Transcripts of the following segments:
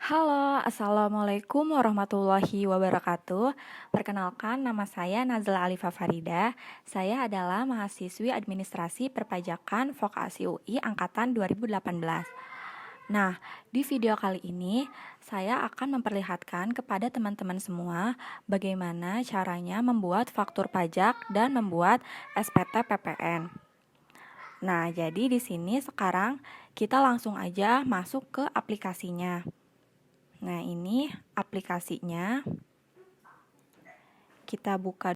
Halo, Assalamualaikum warahmatullahi wabarakatuh. Perkenalkan, nama saya Nazla Alifa Farida. Saya adalah mahasiswi Administrasi Perpajakan Vokasi UI Angkatan 2018. Nah, di video kali ini saya akan memperlihatkan kepada teman-teman semua bagaimana caranya membuat faktur pajak dan membuat SPT PPN. Nah, jadi di sini sekarang kita langsung aja masuk ke aplikasinya. Nah, ini aplikasinya. Kita buka.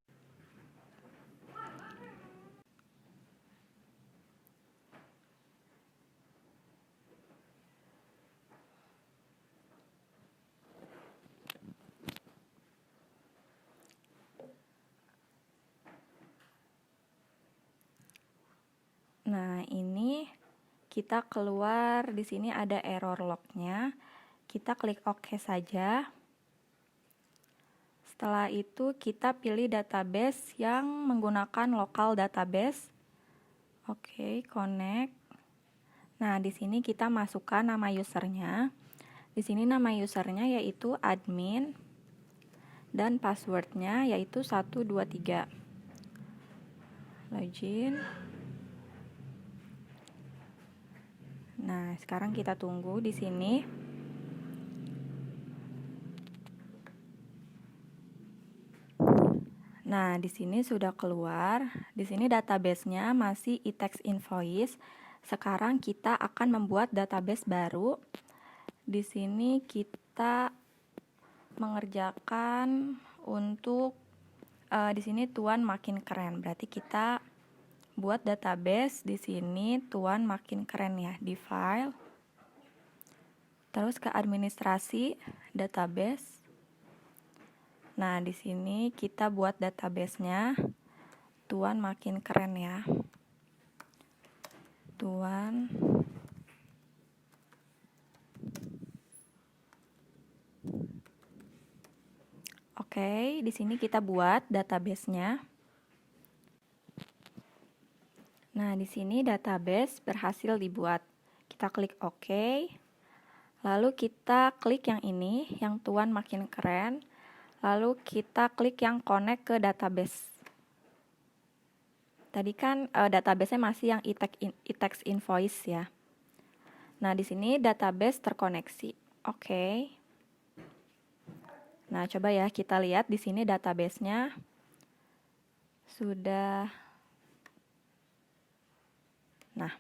Nah, ini kita keluar, di sini ada error log-nya. Kita klik OK saja. Setelah itu kita pilih database yang menggunakan local database. Oke, connect. Nah, di sini kita masukkan nama usernya. Di sini nama usernya yaitu admin dan passwordnya yaitu 123. Login. Nah, sekarang kita tunggu di sini. Nah, di sini sudah keluar. Di sini database-nya masih e-tax invoice. Sekarang kita akan membuat database baru. Di sini kita mengerjakan untuk di sini Tuan Makin Keren. Berarti kita buat database di sini Tuan Makin Keren ya, di file. Terus ke administrasi database. Nah, di sini kita buat database-nya Tuan Makin Keren ya. Tuan. Oke, di sini kita buat database-nya. Nah, di sini database berhasil dibuat. Kita klik OK. Lalu kita klik yang ini, yang Tuan Makin Keren. Lalu kita klik yang connect ke database. Tadi kan database-nya masih yang e-tax invoice ya. Nah, di sini database terkoneksi. Oke. Nah, coba ya kita lihat di sini database-nya sudah. Nah,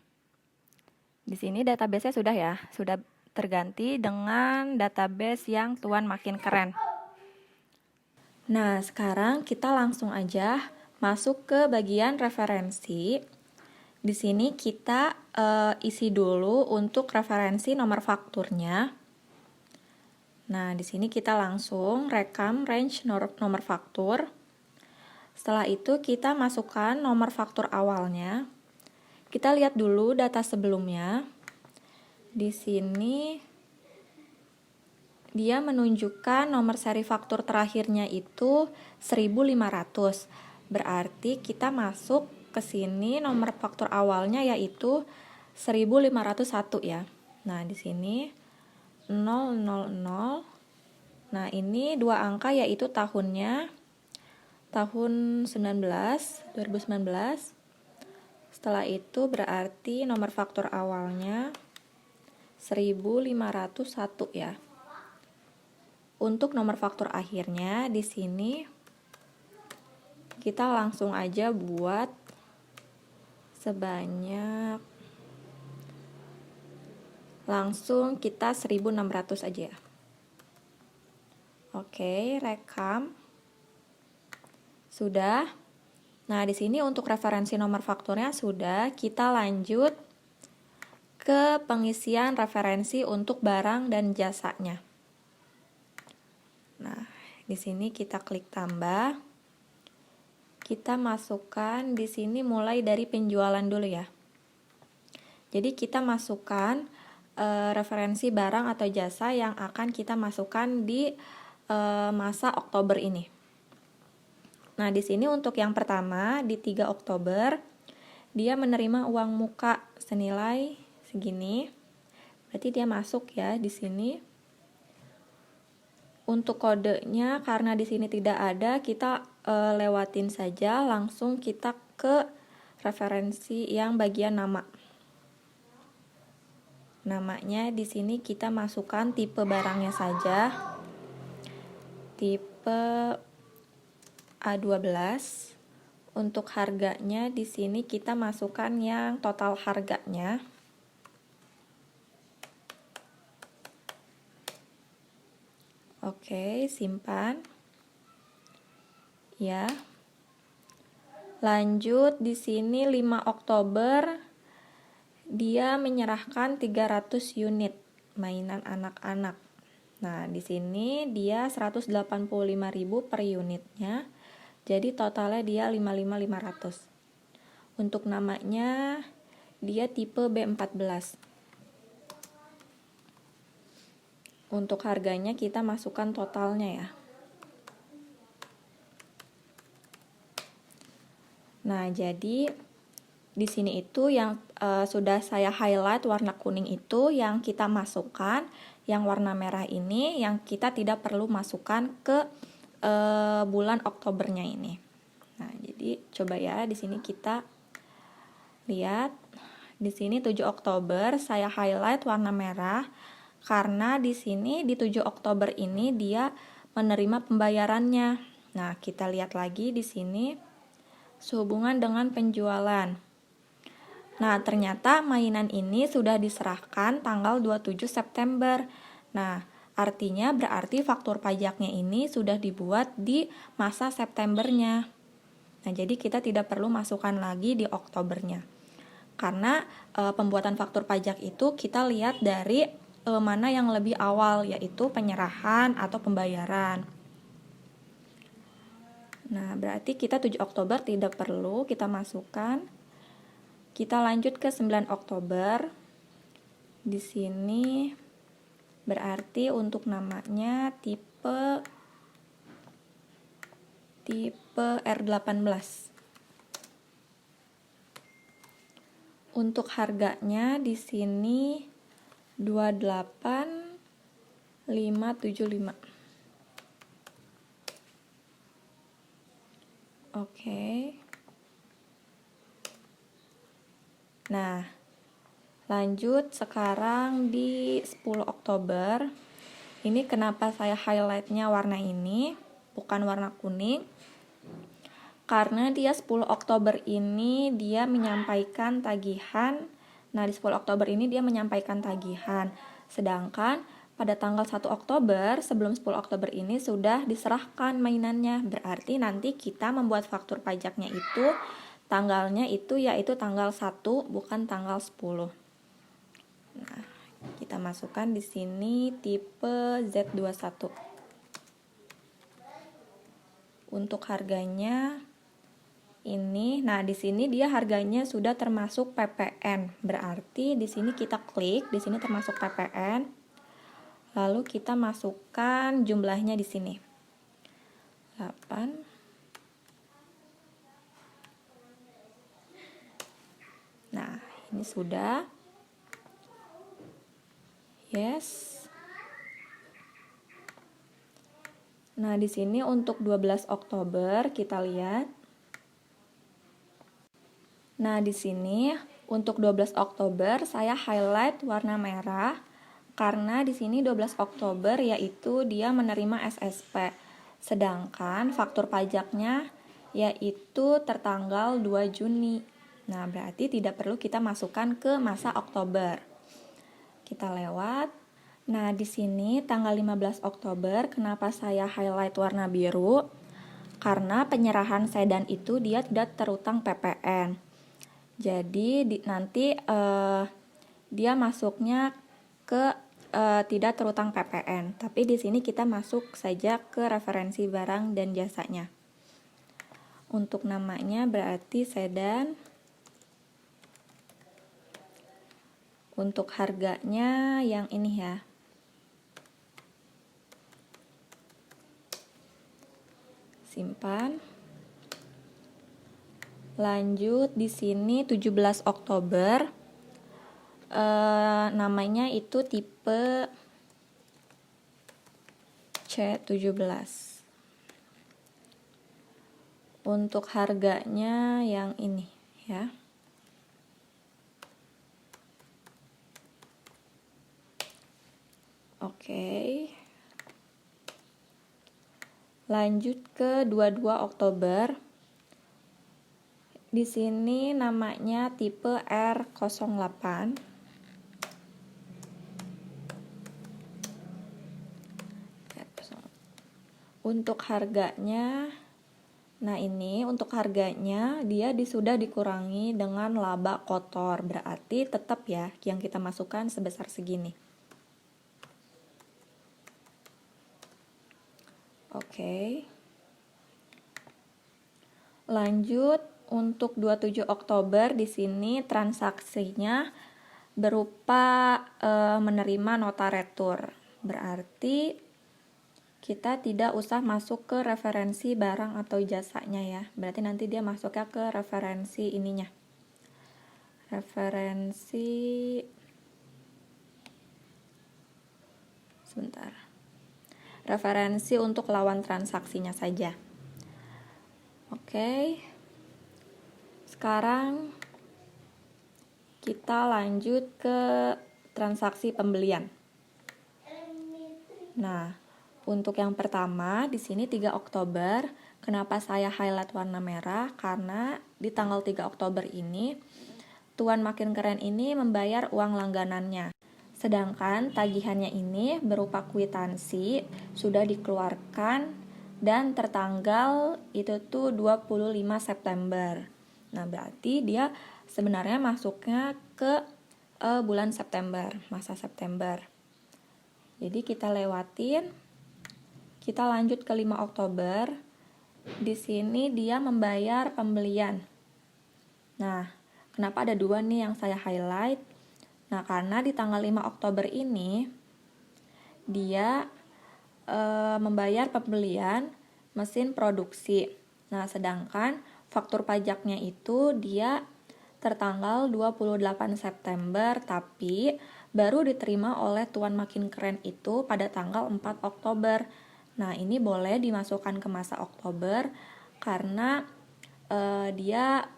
di sini database-nya sudah ya, sudah terganti dengan database yang Tuan Makin Keren. Nah, sekarang kita langsung aja masuk ke bagian referensi. Di sini kita isi dulu untuk referensi nomor fakturnya. Nah, di sini kita langsung rekam range nomor faktur. Setelah itu kita masukkan nomor faktur awalnya. Kita lihat dulu data sebelumnya. Di sini dia menunjukkan nomor seri faktur terakhirnya itu 1500. Berarti kita masuk ke sini nomor faktur awalnya yaitu 1501 ya. Nah, di sini 000. Nah, ini dua angka yaitu tahunnya tahun 2019. Setelah itu berarti nomor faktur awalnya 1501 ya. Untuk nomor faktur akhirnya di sini kita langsung aja buat sebanyak, langsung kita 1600 aja ya. Oke, rekam. Sudah. Nah, di sini untuk referensi nomor fakturnya sudah. Kita lanjut ke pengisian referensi untuk barang dan jasanya. Nah, di sini kita klik tambah. Kita masukkan di sini mulai dari penjualan dulu ya. Jadi kita masukkan referensi barang atau jasa yang akan kita masukkan di masa Oktober ini. Nah, di sini untuk yang pertama di 3 Oktober dia menerima uang muka senilai segini. Berarti dia masuk ya di sini. Untuk kodenya karena di sini tidak ada, kita lewatin saja, langsung kita ke referensi yang bagian nama. Namanya di sini kita masukkan tipe barangnya saja. Tipe A12. Untuk harganya di sini kita masukkan yang total harganya. Oke, simpan. Ya. Lanjut di sini 5 Oktober dia menyerahkan 300 unit mainan anak-anak. Nah, di sini dia 185.000 per unitnya. Jadi totalnya dia 55.500. Untuk namanya dia tipe B14. Untuk harganya kita masukkan totalnya ya. Nah, jadi di sini itu yang sudah saya highlight warna kuning itu yang kita masukkan, yang warna merah ini yang kita tidak perlu masukkan ke bulan Oktobernya ini. Nah, jadi coba ya di sini kita lihat. Di sini 7 Oktober saya highlight warna merah karena di sini di 7 Oktober ini dia menerima pembayarannya. Nah, kita lihat lagi di sini sehubungan dengan penjualan. Nah, ternyata mainan ini sudah diserahkan tanggal 27 September. Nah, artinya berarti faktur pajaknya ini sudah dibuat di masa Septembernya. Nah, jadi kita tidak perlu masukkan lagi di Oktobernya. Karena pembuatan faktur pajak itu kita lihat dari mana yang lebih awal, yaitu penyerahan atau pembayaran. Nah, berarti kita 7 Oktober tidak perlu kita masukkan. Kita lanjut ke 9 Oktober. Di sini berarti untuk namanya tipe R18. Untuk harganya di sini 28.575. Oke. Nah, lanjut sekarang di 10 Oktober. Ini kenapa saya highlightnya warna ini, bukan warna kuning. Karena dia 10 Oktober ini dia menyampaikan tagihan. Nah, di 10 Oktober ini dia menyampaikan tagihan. Sedangkan pada tanggal 1 Oktober, sebelum 10 Oktober ini sudah diserahkan mainannya. Berarti nanti kita membuat faktur pajaknya itu tanggalnya itu yaitu tanggal 1 bukan tanggal 10. Nah, kita masukkan di sini tipe Z21. Untuk harganya ini, nah di sini dia harganya sudah termasuk PPN. Berarti di sini kita klik, di sini termasuk PPN. Lalu kita masukkan jumlahnya di sini. 8. Nah, ini sudah. Yes. Nah, di sini untuk 12 Oktober kita lihat. Nah, di sini untuk 12 Oktober saya highlight warna merah karena di sini 12 Oktober yaitu dia menerima SSP. Sedangkan faktur pajaknya yaitu tertanggal 2 Juni. Nah, berarti tidak perlu kita masukkan ke masa Oktober. Kita lewat. Nah, di sini tanggal 15 Oktober, kenapa saya highlight warna biru? Karena penyerahan sedan itu dia tidak terutang PPN. Jadi nanti dia masuknya ke tidak terutang PPN. Tapi di sini kita masuk saja ke referensi barang dan jasanya. Untuk namanya berarti sedan. Untuk harganya yang ini ya. Simpan. Lanjut di sini 17 Oktober. Namanya itu tipe C17. Untuk harganya yang ini ya. Oke. Lanjut ke 22 Oktober. Di sini namanya tipe R08. Untuk harganya, nah ini untuk harganya dia sudah dikurangi dengan laba kotor, berarti tetap ya yang kita masukkan sebesar segini. Oke. Lanjut untuk 27 Oktober di sini transaksinya berupa menerima nota retur. Berarti kita tidak usah masuk ke referensi barang atau jasanya ya. Berarti nanti dia masuknya ke referensi ininya. Referensi untuk lawan transaksinya saja. Oke. Sekarang kita lanjut ke transaksi pembelian. Nah, untuk yang pertama, di sini 3 Oktober. Kenapa saya highlight warna merah? Karena di tanggal 3 Oktober ini, Tuan Makin Keren ini membayar uang langganannya. Sedangkan tagihannya ini berupa kwitansi, sudah dikeluarkan dan tertanggal itu tuh 25 September. Nah, berarti dia sebenarnya masuknya ke bulan September, masa September. Jadi kita lewatin. Kita lanjut ke 5 Oktober. Di sini dia membayar pembelian. Nah, kenapa ada dua nih yang saya highlight? Nah, karena di tanggal 5 Oktober ini dia membayar pembelian mesin produksi. Nah, sedangkan faktur pajaknya itu dia tertanggal 28 September, tapi baru diterima oleh Tuan Makin Keren itu pada tanggal 4 Oktober. Nah, ini boleh dimasukkan ke masa Oktober karena dia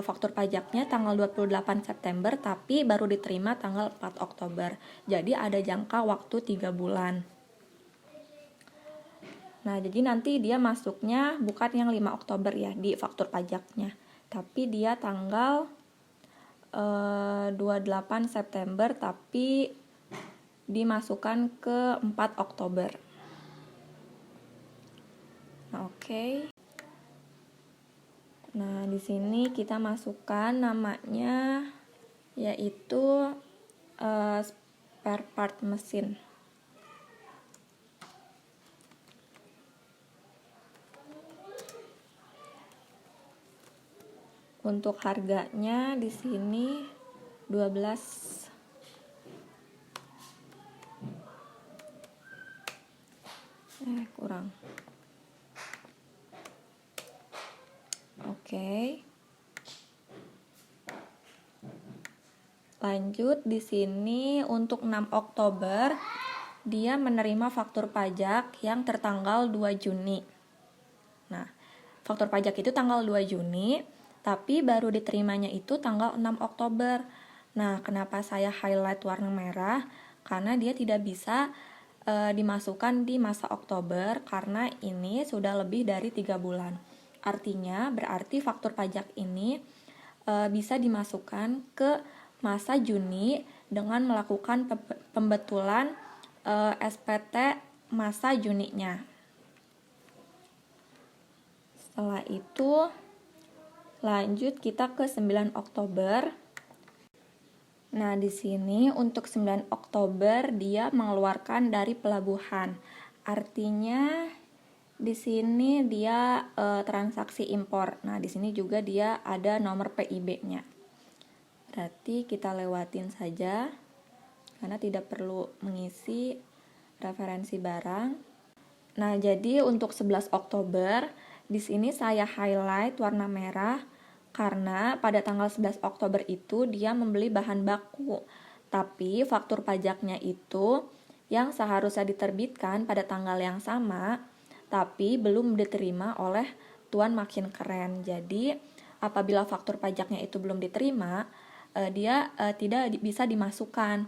faktur pajaknya tanggal 28 September tapi baru diterima tanggal 4 Oktober. Jadi ada jangka waktu 3 bulan. Nah, jadi nanti dia masuknya bukan yang 5 Oktober ya di faktur pajaknya, tapi dia tanggal 28 September tapi dimasukkan ke 4 Oktober. Oke. Nah, di sini kita masukkan namanya yaitu spare part mesin. Untuk harganya di sini 12 kurang. Oke. Lanjut di sini untuk 6 Oktober dia menerima faktur pajak yang tertanggal 2 Juni. Nah, faktur pajak itu tanggal 2 Juni, tapi baru diterimanya itu tanggal 6 Oktober. Nah, kenapa saya highlight warna merah? Karena dia tidak bisa dimasukkan di masa Oktober karena ini sudah lebih dari 3 bulan. Artinya berarti faktur pajak ini bisa dimasukkan ke masa Juni dengan melakukan pembetulan SPT masa Juninya. Setelah itu lanjut kita ke 9 Oktober. Nah, di sini untuk 9 Oktober dia mengeluarkan dari pelabuhan. Artinya di sini dia transaksi impor. Nah, di sini juga dia ada nomor PIB-nya. Berarti kita lewatin saja karena tidak perlu mengisi referensi barang. Nah, jadi untuk 11 Oktober di sini saya highlight warna merah karena pada tanggal 11 Oktober itu dia membeli bahan baku. Tapi faktur pajaknya itu yang seharusnya diterbitkan pada tanggal yang sama, tapi belum diterima oleh Tuan Makin Keren. Jadi, apabila faktur pajaknya itu belum diterima, dia tidak bisa dimasukkan.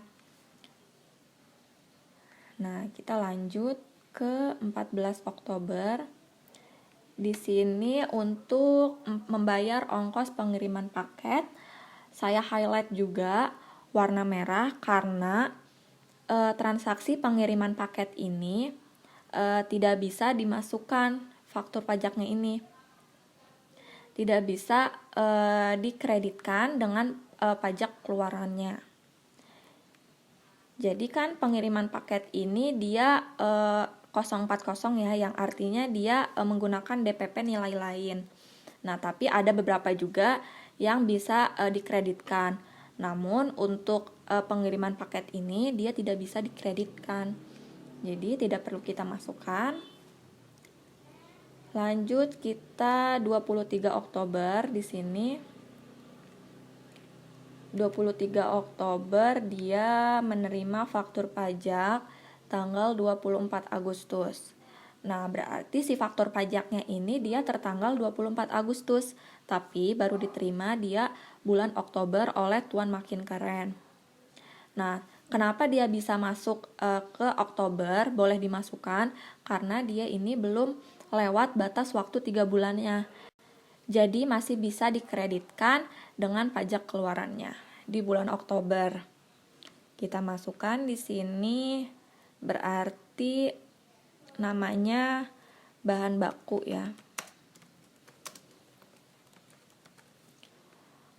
Nah, kita lanjut ke 14 Oktober. Di sini untuk membayar ongkos pengiriman paket, saya highlight juga warna merah karena transaksi pengiriman paket ini tidak bisa dimasukkan faktur pajaknya ini. Tidak bisa dikreditkan dengan pajak keluarannya. Jadi kan pengiriman paket ini dia 040 ya, yang artinya dia menggunakan DPP nilai lain. Nah, tapi ada beberapa juga yang bisa dikreditkan. Namun untuk pengiriman paket ini dia tidak bisa dikreditkan. Jadi tidak perlu kita masukkan. Lanjut kita 23 Oktober di sini. 23 Oktober dia menerima faktur pajak tanggal 24 Agustus. Nah, berarti si faktur pajaknya ini dia tertanggal 24 Agustus, tapi baru diterima dia bulan Oktober oleh Tuan Makin Keren. Nah, kenapa dia bisa masuk ke Oktober, boleh dimasukkan, karena dia ini belum lewat batas waktu 3 bulannya. Jadi masih bisa dikreditkan dengan pajak keluarannya di bulan Oktober. Kita masukkan di sini berarti namanya bahan baku ya.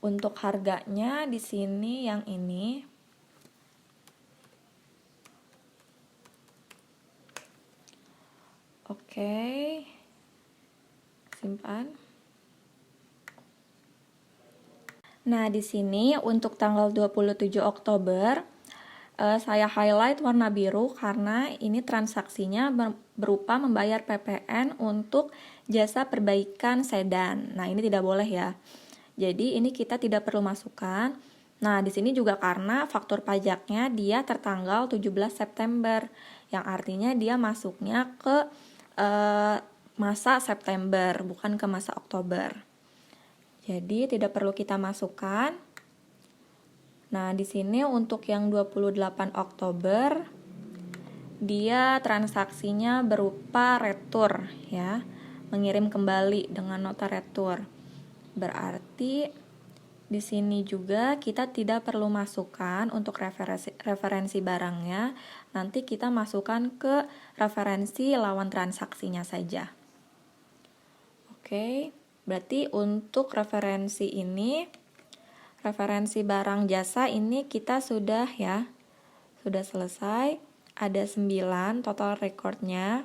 Untuk harganya di sini yang ini. Oke. Simpan. Nah, di sini untuk tanggal 27 Oktober saya highlight warna biru karena ini transaksinya berupa membayar PPN untuk jasa perbaikan sedan. Nah, ini tidak boleh ya. Jadi ini kita tidak perlu masukkan. Nah, di sini juga karena faktur pajaknya dia tertanggal 17 September, yang artinya dia masuknya ke masa September, bukan ke masa Oktober. Jadi tidak perlu kita masukkan. Nah, di sini untuk yang 28 Oktober dia transaksinya berupa retur ya, mengirim kembali dengan nota retur. Berarti di sini juga kita tidak perlu masukkan untuk referensi barangnya, nanti kita masukkan ke referensi lawan transaksinya saja. Oke, berarti untuk referensi ini, referensi barang jasa ini kita sudah ya, sudah selesai. Ada 9 total recordnya.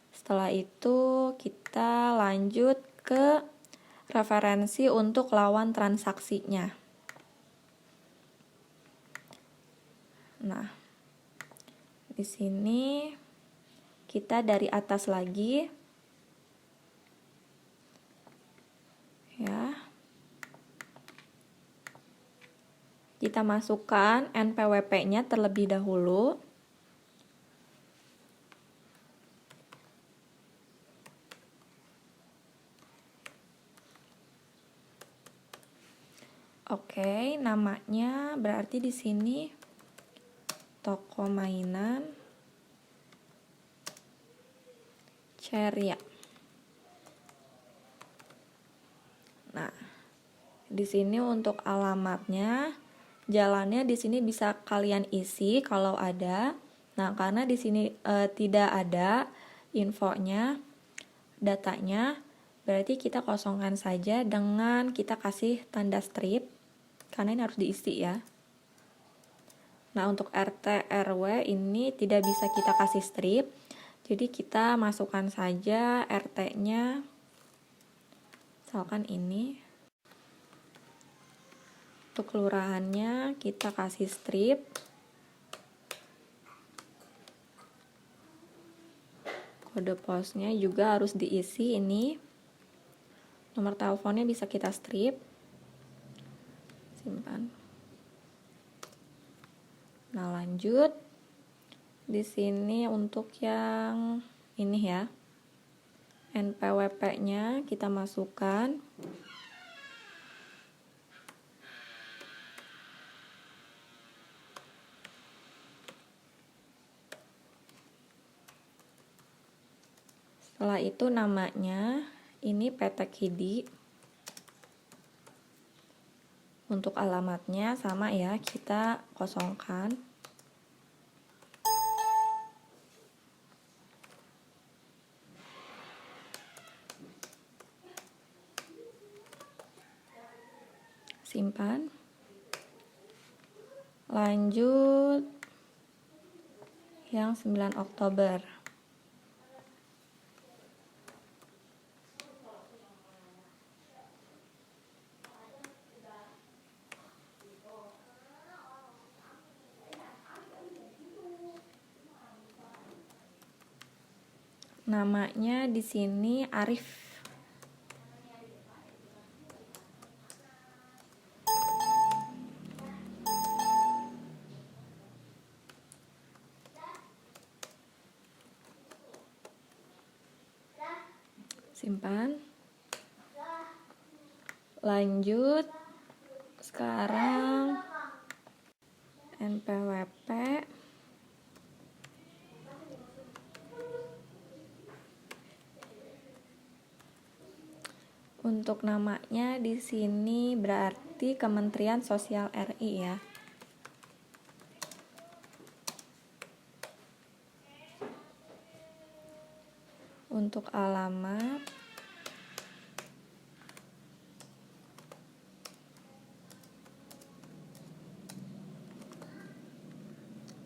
Setelah itu kita lanjut ke referensi untuk lawan transaksinya. Nah, di sini kita dari atas lagi ya. Kita masukkan NPWP-nya terlebih dahulu. Oke, namanya berarti di sini toko mainan Ceria. Nah, di sini untuk alamatnya, jalannya di sini bisa kalian isi kalau ada. Nah, karena di sini tidak ada infonya, datanya, berarti kita kosongkan saja dengan kita kasih tanda strip, karena ini harus diisi ya. Nah, untuk RT RW ini tidak bisa kita kasih strip, jadi kita masukkan saja RT-nya, misalkan ini. Untuk kelurahannya kita kasih strip. Kode posnya juga harus diisi ini. Nomor teleponnya bisa kita strip. Simpan. Nah, lanjut. Di sini untuk yang ini ya, NPWP-nya kita masukkan. Setelah itu namanya ini PT KIDI. Untuk alamatnya sama ya, kita kosongkan. Simpan. Lanjut yang 9 Oktober. Namanya di sini Arif. Simpan. Lanjut. Sekarang NPWP. Untuk namanya di sini berarti Kementerian Sosial RI ya. Untuk alamat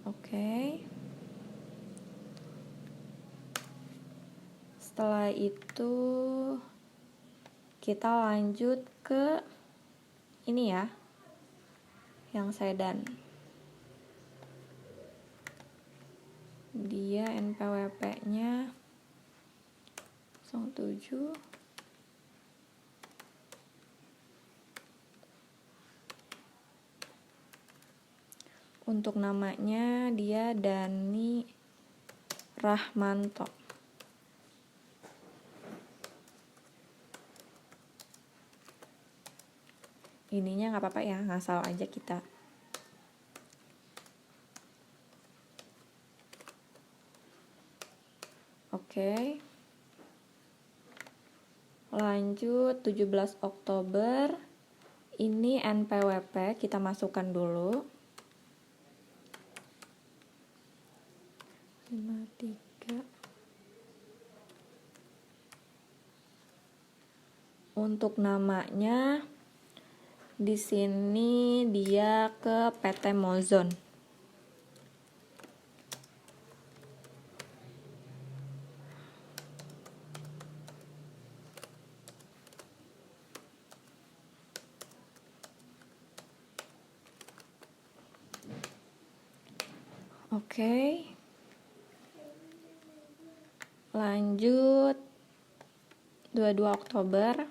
oke. Setelah itu kita lanjut ke ini ya, yang sedan. Dia NPWP-nya 07. Untuk namanya dia Dani Rahmanto. Ininya nggak apa-apa ya, ngasal aja kita. Oke. Lanjut 17 Oktober. Ini NPWP kita masukkan dulu. 53. Untuk namanya di sini dia ke PT Mozon. Oke. Lanjut 22 Oktober.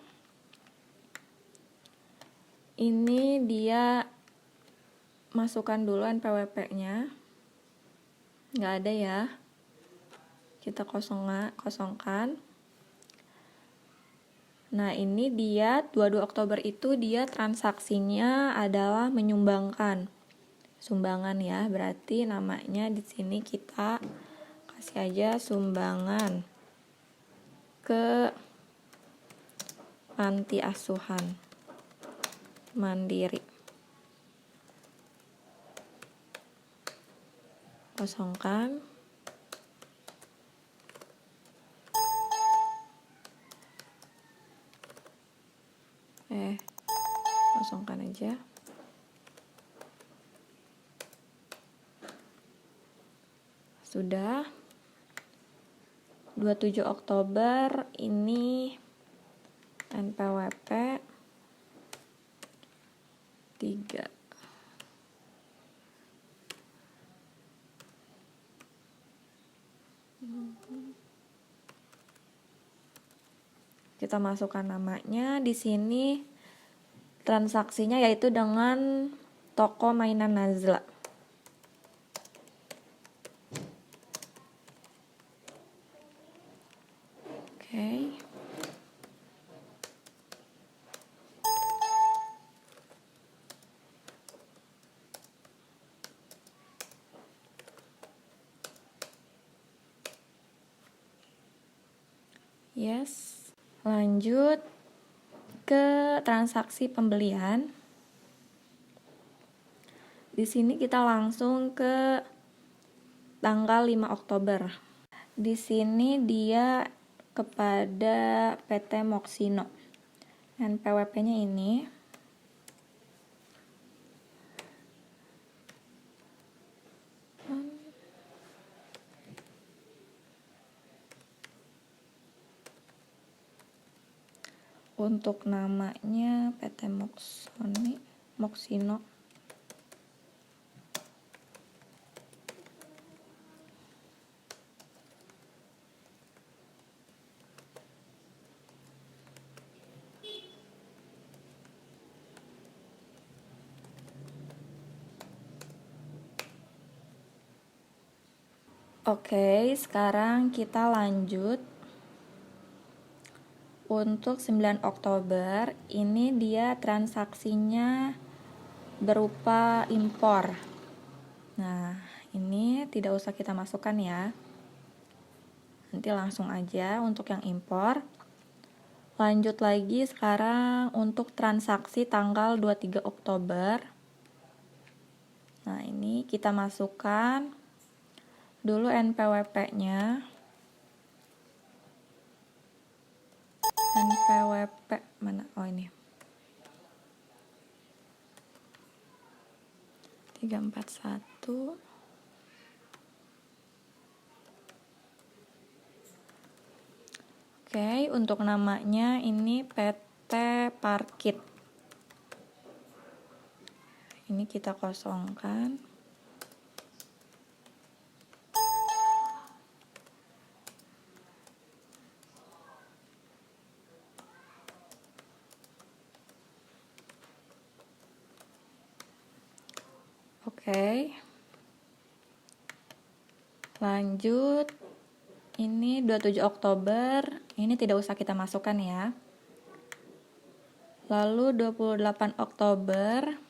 Ini dia masukkan dulu NPWP-nya. Nggak ada ya. Kita kosongkan. Nah, ini dia 22 Oktober itu dia transaksinya adalah menyumbangkan. Sumbangan ya, berarti namanya di sini kita kasih aja sumbangan ke panti asuhan mandiri. Kosongkan. Kosongkan aja. Sudah. 27 Oktober ini NPWP 3. Kita masukkan namanya di sini, transaksinya yaitu dengan toko mainan Nazla. Yes. Lanjut ke transaksi pembelian. Di sini kita langsung ke tanggal 5 Oktober. Di sini dia kepada PT Moxino. NPWP-nya ini. Untuk namanya PT Moxino. Oke, sekarang kita lanjut. Untuk 9 Oktober, ini dia transaksinya berupa impor. Nah, ini tidak usah kita masukkan ya. Nanti langsung aja untuk yang impor. Lanjut lagi sekarang untuk transaksi tanggal 23 Oktober. Nah, ini kita masukkan dulu NPWP-nya. NPWP mana? Oh, ini. 341. Oke, untuk namanya ini PT Parkit. Ini kita kosongkan. Oke. Lanjut. Ini 27 Oktober. Ini tidak usah kita masukkan ya. Lalu 28 Oktober.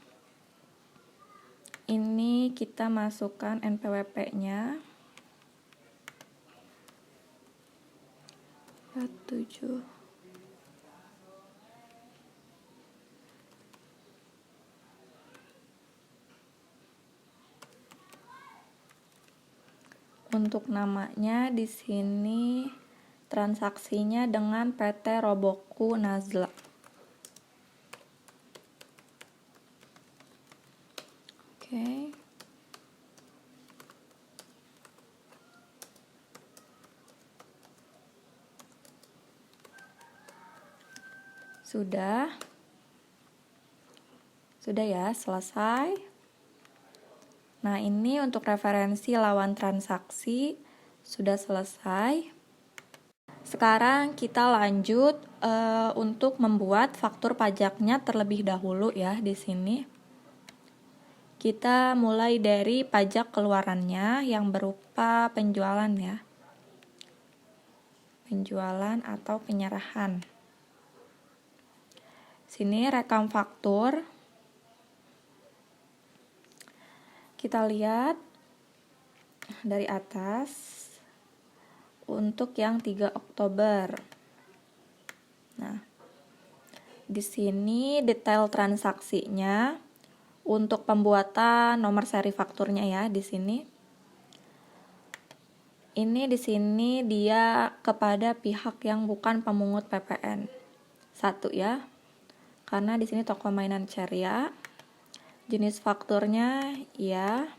Ini kita masukkan NPWP-nya. 47. Untuk namanya di sini transaksinya dengan PT Roboku Nazla. Oke. Sudah ya, selesai. Nah, ini untuk referensi lawan transaksi sudah selesai. Sekarang kita lanjut untuk membuat faktur pajaknya terlebih dahulu ya di sini. Kita mulai dari pajak keluarannya yang berupa penjualan ya. Penjualan atau penyerahan. Sini rekam faktur. Kita lihat dari atas untuk yang 3 Oktober. Nah, di sini detail transaksinya untuk pembuatan nomor seri fakturnya ya di sini. Ini di sini dia kepada pihak yang bukan pemungut PPN. 1 ya. Karena di sini toko mainan ceria. Jenis fakturnya ya.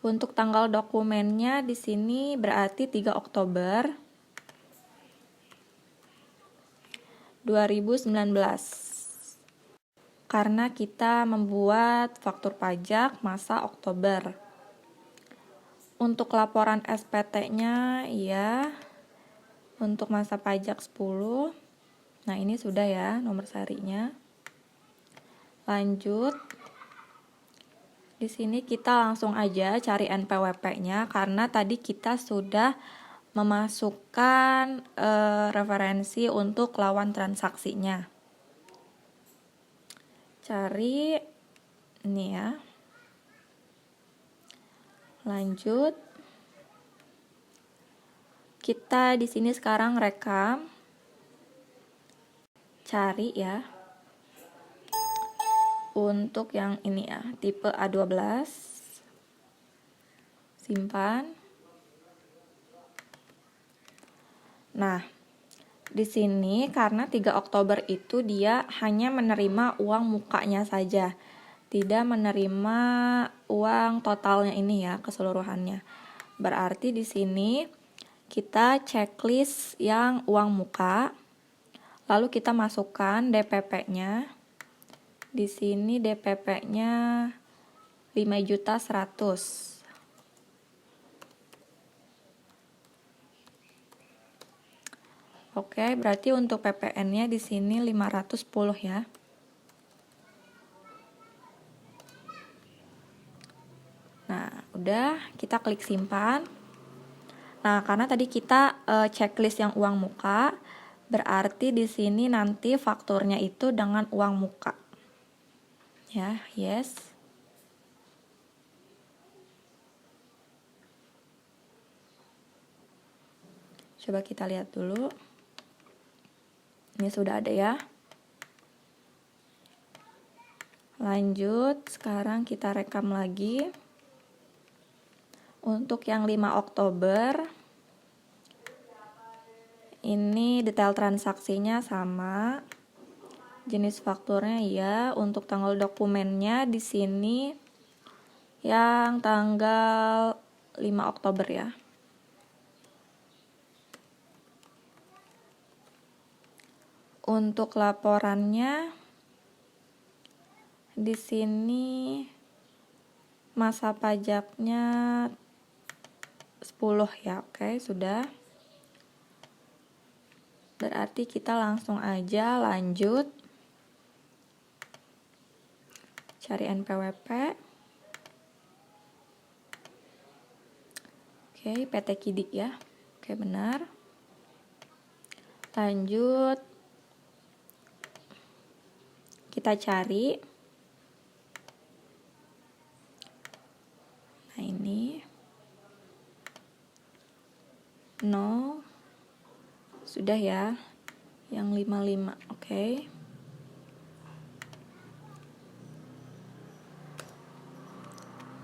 Untuk tanggal dokumennya di sini berarti 3 Oktober 2019. Karena kita membuat faktur pajak masa Oktober. Untuk laporan SPT-nya ya. Untuk masa pajak 10. Nah, ini sudah ya nomor serinya. Lanjut. Di sini kita langsung aja cari NPWP-nya karena tadi kita sudah memasukkan referensi untuk lawan transaksinya. Cari ini ya. Lanjut. Kita di sini sekarang rekam cari ya. Untuk yang ini ya, tipe A12. Simpan. Nah, di sini karena 3 Oktober itu dia hanya menerima uang mukanya saja. Tidak menerima uang totalnya ini ya, keseluruhannya. Berarti di sini kita checklist yang uang muka. Lalu kita masukkan DPP-nya. Di sini DPP-nya 5.100.000. Oke, berarti untuk PPN-nya di sini 510 ya. Nah, udah kita klik simpan. Nah, karena tadi kita checklist yang uang muka, berarti di sini nanti fakturnya itu dengan uang muka. Ya, yes. Coba kita lihat dulu. Ini sudah ada ya. Lanjut, sekarang kita rekam lagi. Untuk yang 5 Oktober, ini detail transaksinya sama. Jenis fakturnya ya, untuk tanggal dokumennya di sini yang tanggal 5 Oktober ya. Untuk laporannya di sini masa pajaknya 10 ya. Oke, sudah. Berarti kita langsung aja lanjut. Cari NPWP. Oke, PT Kidik ya. Oke, benar. Lanjut. Kita cari. Nah, ini. No. Sudah ya. Yang 55. Oke.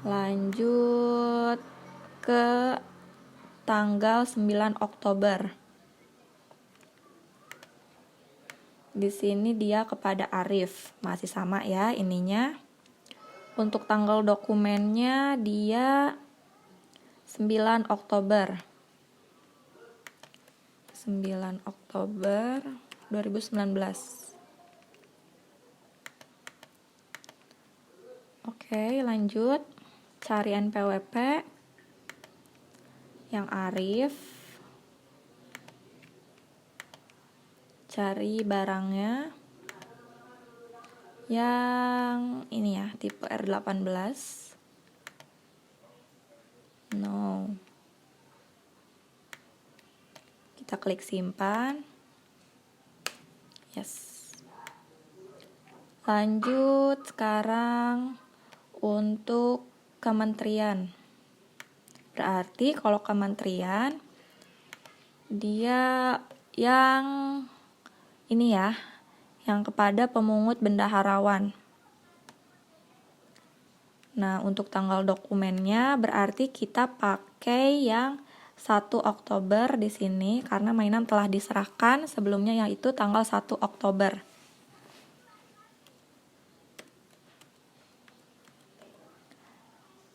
Lanjut ke tanggal 9 Oktober. Di sini dia kepada Arif, masih sama ya ininya. Untuk tanggal dokumennya dia 9 Oktober. 9 Oktober 2019. Oke, lanjut. Cari NPWP yang Arif. Cari barangnya yang ini ya, tipe R18. No. Kita klik simpan. Yes. Lanjut sekarang untuk kementerian. Berarti kalau kementerian dia yang ini ya, yang kepada pemungut bendaharawan. Nah, untuk tanggal dokumennya berarti kita pakai yang 1 Oktober di sini karena mainan telah diserahkan sebelumnya, yaitu tanggal 1 Oktober.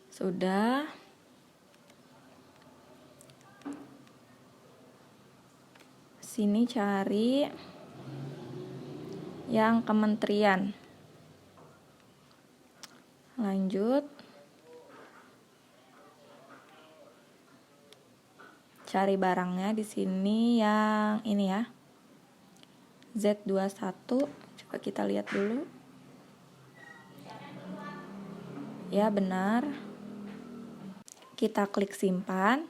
Sudah. Sini cari yang kementerian. Lanjut. Cari barangnya di sini yang ini ya. Z21. Coba kita lihat dulu. Ya, benar. Kita klik simpan.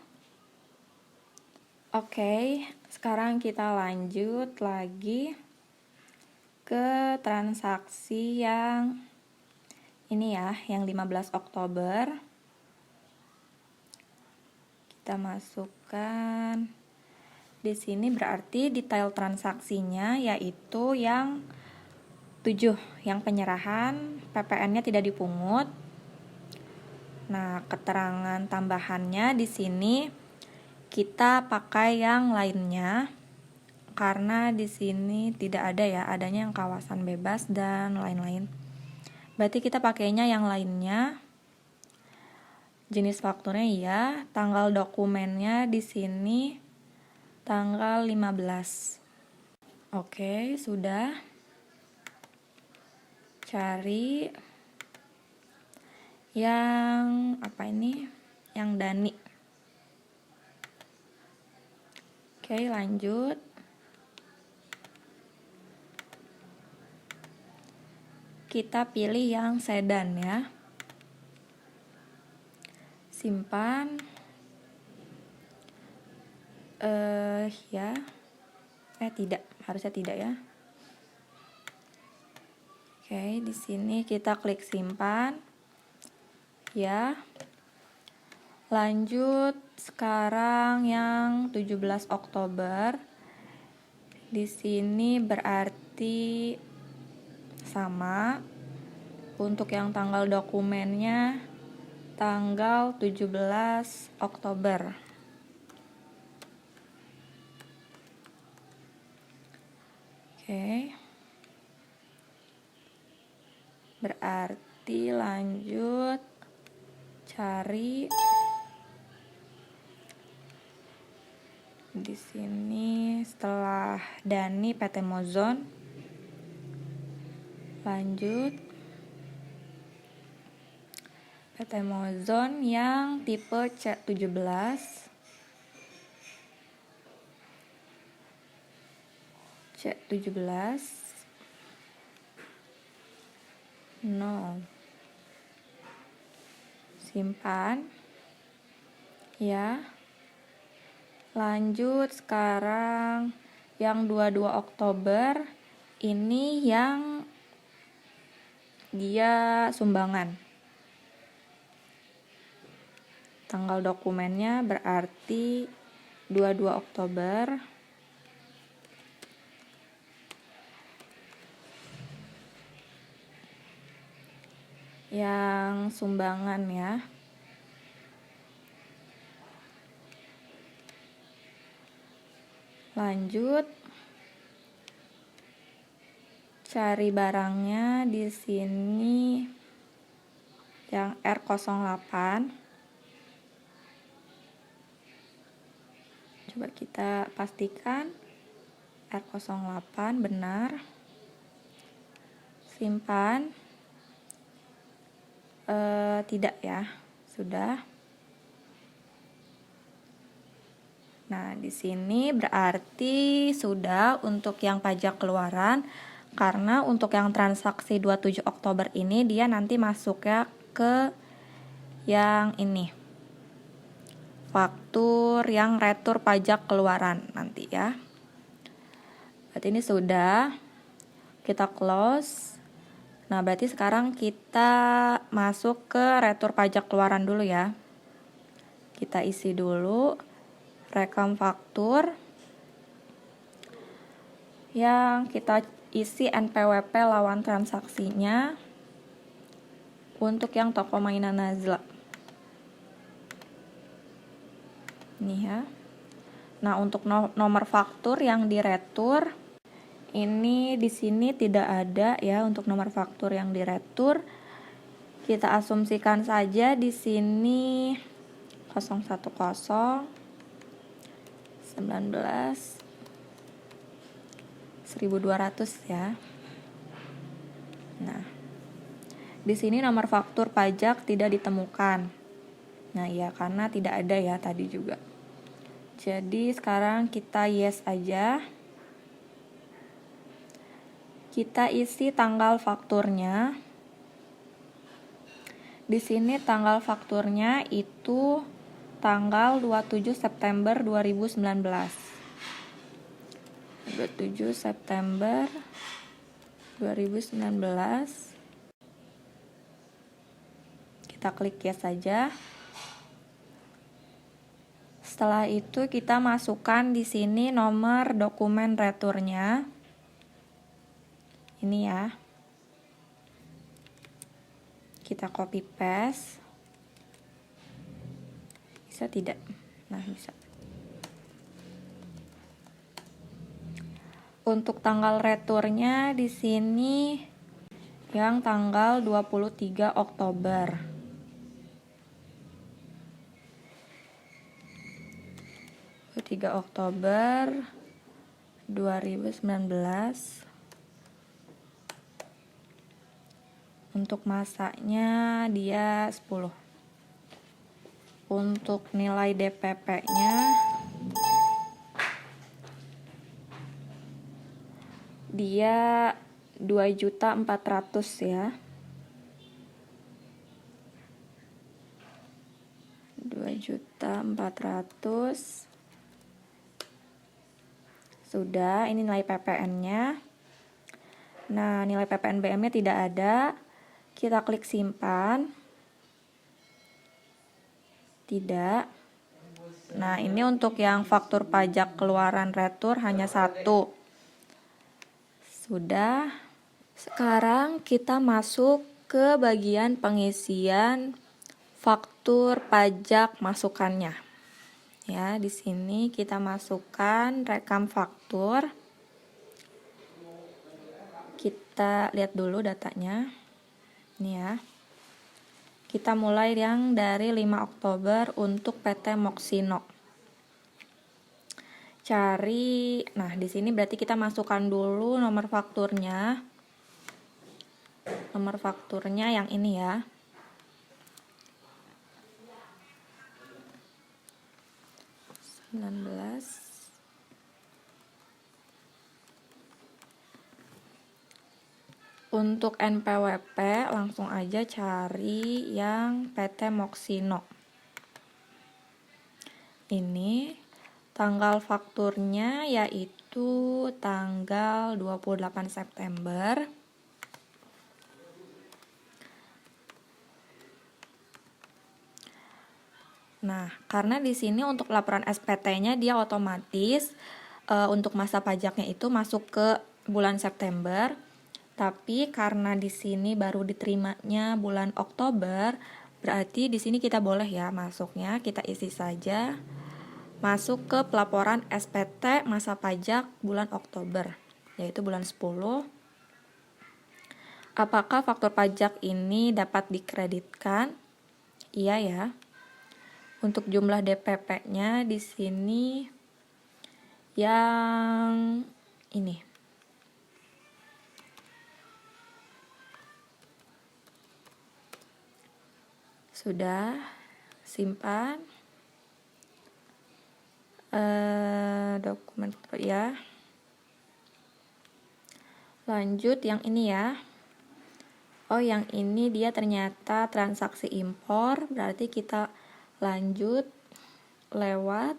Oke, sekarang kita lanjut lagi ke transaksi yang ini ya, yang 15 Oktober. Kita masukkan. Di sini berarti detail transaksinya yaitu yang 7, yang penyerahan, PPN-nya tidak dipungut. Nah, keterangan tambahannya di sini kita pakai yang lainnya karena di sini tidak ada ya, adanya yang kawasan bebas dan lain-lain. Berarti kita pakainya yang lainnya. Jenis fakturnya ya, tanggal dokumennya di sini tanggal 15. Oke, sudah. Cari yang apa ini? Yang Dani. Oke, lanjut. Kita pilih yang sedan ya. Simpan. Tidak, harusnya tidak ya. Oke, di sini kita klik simpan. Ya. Lanjut sekarang yang 17 Oktober. Di sini berarti sama. Untuk yang tanggal dokumennya tanggal 17 Oktober. Oke. Berarti lanjut cari di sini setelah Dani PT Mozon. Lanjut PT Mozon yang tipe C17. C17 0. Simpan ya. Lanjut sekarang yang 22 Oktober, ini yang dia sumbangan. Tanggal dokumennya berarti 22 Oktober. Yang sumbangan ya. Lanjut cari barangnya di sini yang R08. Coba kita pastikan R08 benar. Simpan. Tidak ya, sudah. Nah, di sini berarti sudah untuk yang pajak keluaran, karena untuk yang transaksi 27 Oktober ini dia nanti masuk ya ke yang ini. Faktur yang retur pajak keluaran nanti ya. Berarti ini sudah. Kita close. Nah, berarti sekarang kita masuk ke retur pajak keluaran dulu ya. Kita isi dulu rekam faktur yang kita isi NPWP lawan transaksinya untuk yang toko mainan Nazla. Ini ya. Nah, untuk nomor faktur yang diretur ini di sini tidak ada ya untuk nomor faktur yang diretur. Kita asumsikan saja di sini 010 19 1200 ya. Nah, di sini nomor faktur pajak tidak ditemukan. Nah, ya karena tidak ada ya tadi juga. Jadi sekarang kita yes aja. Kita isi tanggal fakturnya. Di sini tanggal fakturnya itu tanggal 27 September 2019. 27 September 2019. Kita klik yes saja. Setelah itu kita masukkan di sini nomor dokumen returnya. Ini ya. Kita copy paste. Bisa tidak? Nah, bisa. Untuk tanggal returnya di sini yang tanggal 23 Oktober. Oktober 2019. Untuk masanya dia 10. Untuk nilai DPP-nya dia 2.400.000 ya. 2.400.000. Sudah, ini nilai PPN-nya. Nah, nilai PPNBM-nya tidak ada. Kita klik simpan. Tidak. Nah, ini untuk yang faktur pajak keluaran retur hanya 1. Sudah. Sekarang kita masuk ke bagian pengisian faktur pajak masukannya. Ya, di sini kita masukkan rekam faktur. Kita lihat dulu datanya. Ini ya. Kita mulai yang dari 5 Oktober untuk PT Moxino. Cari, nah di sini berarti kita masukkan dulu nomor fakturnya. Nomor fakturnya yang ini ya. Untuk NPWP langsung aja cari yang PT Moxino. Ini tanggal fakturnya yaitu tanggal 28 September. Nah, karena di sini untuk laporan SPT-nya dia otomatis untuk masa pajaknya itu masuk ke bulan September. Tapi karena di sini baru diterimanya bulan Oktober, berarti di sini kita boleh ya masuknya, kita isi saja masuk ke pelaporan SPT masa pajak bulan Oktober, yaitu bulan 10. Apakah faktur pajak ini dapat dikreditkan? Iya ya. Untuk jumlah DPP-nya di sini yang ini. Sudah, simpan. Dokumen ya. Lanjut yang ini ya. Oh, yang ini dia ternyata transaksi impor, berarti kita lanjut lewat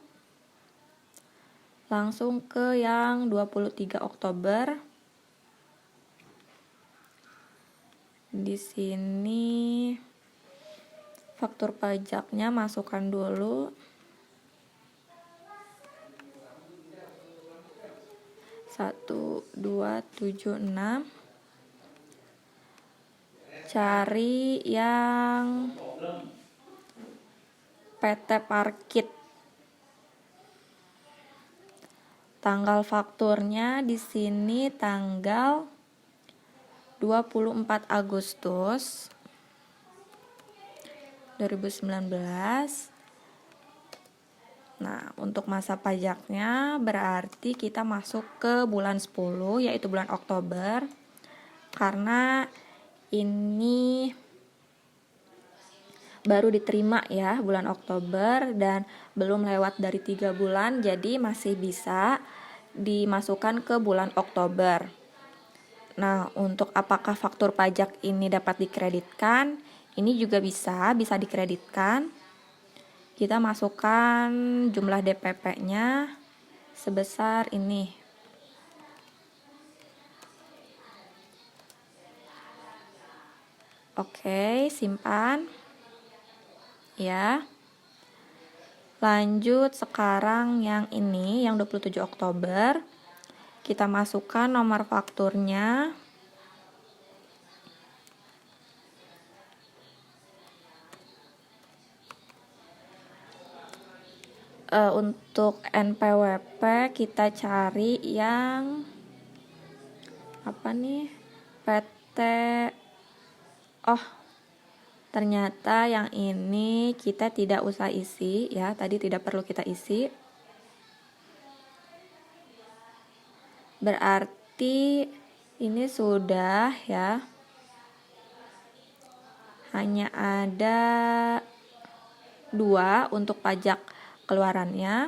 langsung ke yang 23 Oktober. Di sini faktur pajaknya masukkan dulu. 1276. Cari yang PT Parkit. Tanggal fakturnya di sini tanggal 24 Agustus 2019. Nah, untuk masa pajaknya berarti kita masuk ke bulan 10, yaitu bulan Oktober. Karena ini baru diterima ya bulan Oktober dan belum lewat dari 3 bulan, jadi masih bisa dimasukkan ke bulan Oktober. Nah, untuk apakah faktur pajak ini dapat dikreditkan? Ini juga bisa dikreditkan. Kita masukkan jumlah DPP-nya sebesar ini. Oke, simpan. Ya. Lanjut sekarang yang ini, yang 27 Oktober. Kita masukkan nomor fakturnya. Untuk NPWP kita cari yang apa nih? PT. Oh, ternyata yang ini kita tidak usah isi ya. Tadi tidak perlu kita isi. Berarti ini sudah ya. Hanya ada 2 untuk pajak keluarannya,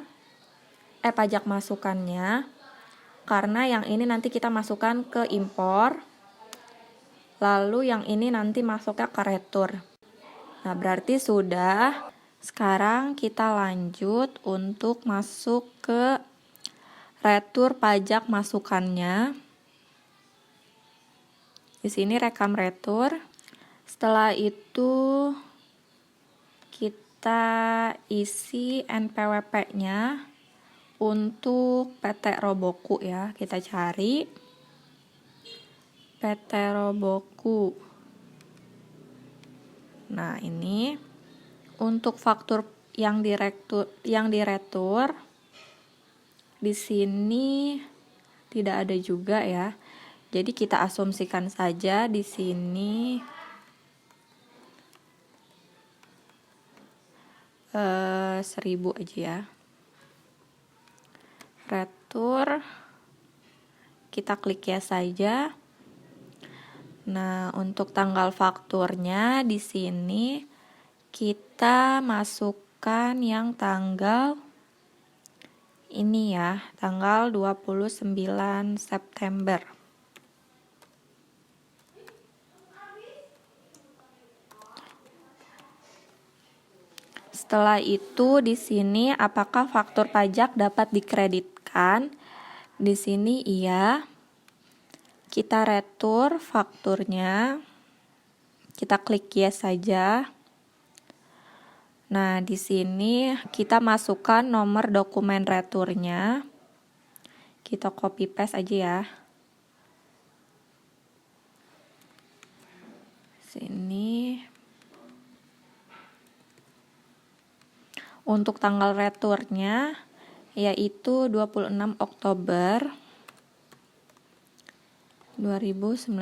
pajak masukannya, karena yang ini nanti kita masukkan ke impor, lalu yang ini nanti masuknya ke retur. Nah, berarti sudah. Sekarang kita lanjut untuk masuk ke retur pajak masukannya. Di sini rekam retur. Setelah itu kita isi NPWP-nya untuk PT Roboku ya. Kita cari PT Roboku. Nah, ini untuk faktur yang diretur di sini tidak ada juga ya. Jadi kita asumsikan saja di sini 1000 aja ya. Retur, kita klik ya saja. Nah, untuk tanggal fakturnya di sini kita masukkan yang tanggal ini ya, tanggal 29 September. Setelah itu di sini apakah faktur pajak dapat dikreditkan? Di sini iya. Kita retur fakturnya. Kita klik yes saja. Nah, di sini kita masukkan nomor dokumen returnya. Kita copy paste aja ya. Sini. Untuk tanggal returnya yaitu 26 Oktober 2019.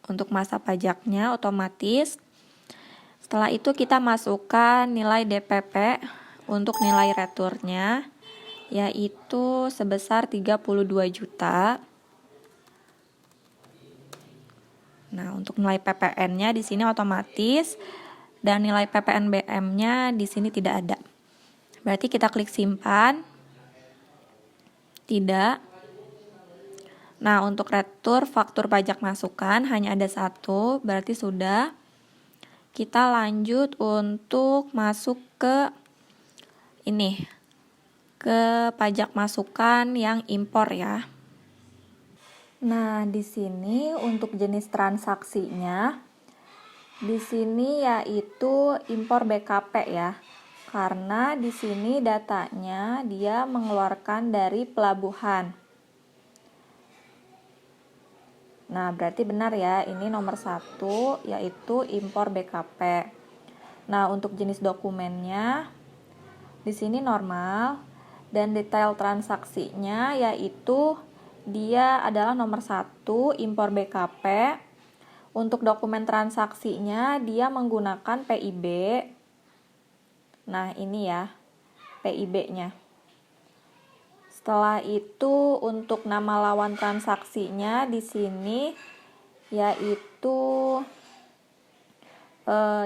Untuk masa pajaknya otomatis. Setelah itu kita masukkan nilai DPP untuk nilai returnya yaitu sebesar 32 juta. Nah, untuk nilai PPN-nya di sini otomatis dan nilai PPNBM-nya di sini tidak ada. Berarti kita klik simpan. Tidak. Nah, untuk retur faktur pajak masukan hanya ada 1, berarti sudah. Kita lanjut untuk masuk ke ini, ke pajak masukan yang impor ya. Nah, di sini untuk jenis transaksinya, di sini yaitu impor BKP ya. Karena di sini datanya dia mengeluarkan dari pelabuhan. Nah, berarti benar ya, ini nomor 1 yaitu impor BKP. Nah, untuk jenis dokumennya di sini normal dan detail transaksinya yaitu dia adalah nomor 1 impor BKP. Untuk dokumen transaksinya dia menggunakan PIB. Nah, ini ya PIB-nya. Setelah itu untuk nama lawan transaksinya di sini yaitu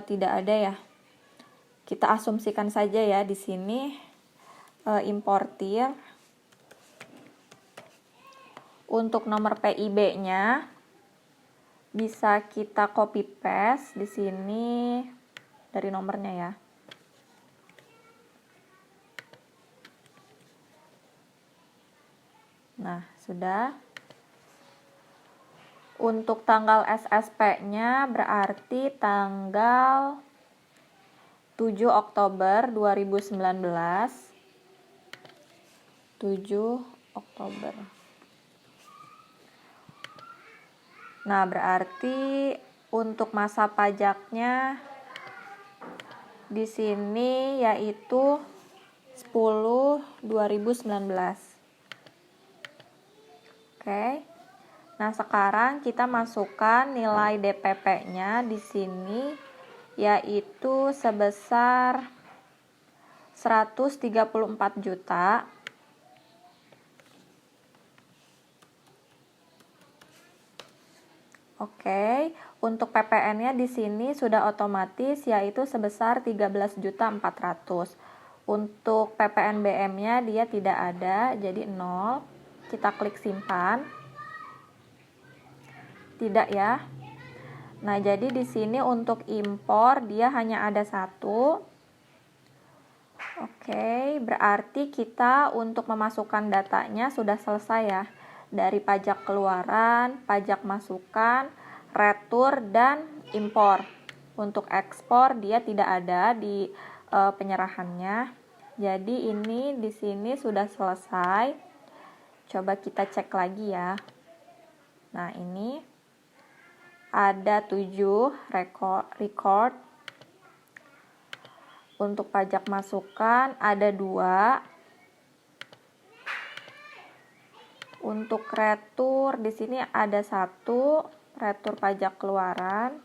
tidak ada ya. Kita asumsikan saja ya di sini importir. Untuk nomor PIB-nya bisa kita copy paste di sini dari nomornya ya. Nah, sudah. Untuk tanggal SSP-nya berarti tanggal 7 Oktober 2019. 7 Oktober. Nah, berarti untuk masa pajaknya di sini yaitu 10/2019. Oke. Nah, sekarang kita masukkan nilai DPP-nya di sini yaitu sebesar 134 juta. Oke, untuk PPN-nya di sini sudah otomatis yaitu sebesar 13.400.000. Untuk PPN BM-nya dia tidak ada, jadi 0. Kita klik simpan. Tidak ya. Nah, jadi di sini untuk impor dia hanya ada 1. Oke, berarti kita untuk memasukkan datanya sudah selesai ya. Dari pajak keluaran, pajak masukan, retur, dan impor. Untuk ekspor dia tidak ada di penyerahannya. Jadi ini di sini sudah selesai. Coba kita cek lagi ya. Nah, ini ada 7 record. Untuk pajak masukan ada 2. Untuk retur di sini ada 1, retur pajak keluaran.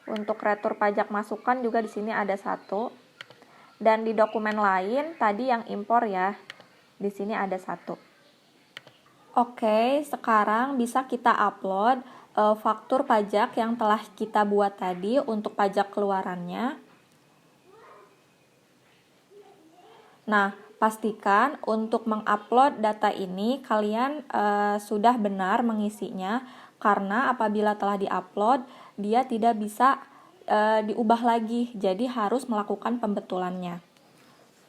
Untuk retur pajak masukan juga di sini ada 1. Dan di dokumen lain tadi yang impor ya, di sini ada 1. Oke, sekarang bisa kita upload faktur pajak yang telah kita buat tadi untuk pajak keluarannya. Nah, pastikan untuk mengupload data ini kalian sudah benar mengisinya, karena apabila telah diupload dia tidak bisa diubah lagi, jadi harus melakukan pembetulannya.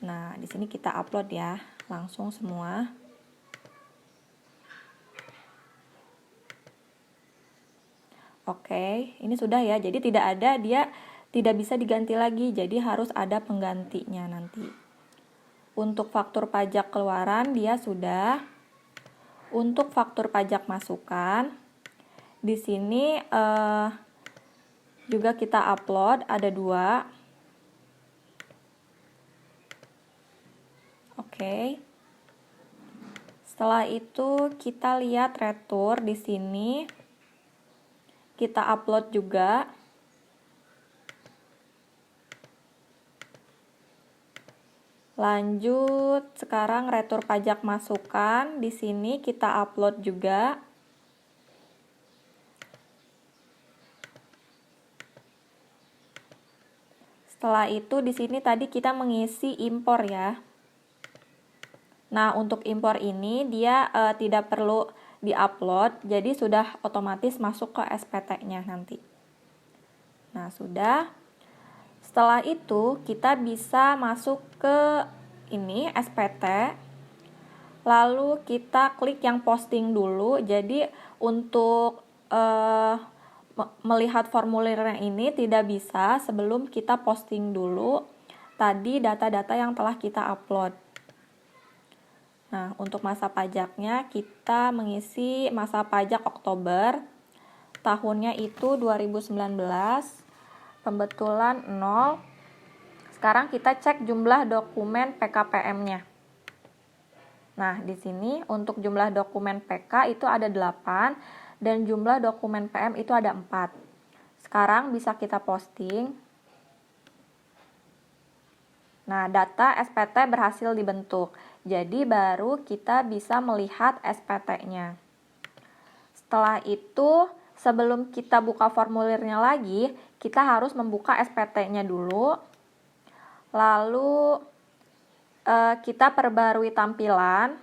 Nah, di sini kita upload ya, langsung semua. Oke, ini sudah ya, jadi tidak ada, dia tidak bisa diganti lagi, jadi harus ada penggantinya nanti. Untuk faktur pajak keluaran dia sudah. Untuk faktur pajak masukan di sini juga kita upload ada 2. Oke. Setelah itu kita lihat retur di sini. Kita upload juga. Lanjut, sekarang retur pajak masukan di sini kita upload juga. Setelah itu di sini tadi kita mengisi impor ya. Nah, untuk impor ini dia tidak perlu diupload, jadi sudah otomatis masuk ke SPT-nya nanti. Nah, sudah. Setelah itu kita bisa masuk ke ini SPT. Lalu kita klik yang posting dulu. Jadi untuk melihat formulirnya ini tidak bisa sebelum kita posting dulu tadi data-data yang telah kita upload. Nah, untuk masa pajaknya kita mengisi masa pajak Oktober. Tahunnya itu 2019. Pembetulan 0. Sekarang kita cek jumlah dokumen PKPM-nya. Nah, di sini untuk jumlah dokumen PK itu ada 8 dan jumlah dokumen PM itu ada 4. Sekarang bisa kita posting. Nah, data SPT berhasil dibentuk. Jadi baru kita bisa melihat SPT-nya. Setelah itu, sebelum kita buka formulirnya lagi, kita harus membuka SPT-nya dulu. Lalu kita perbarui tampilan,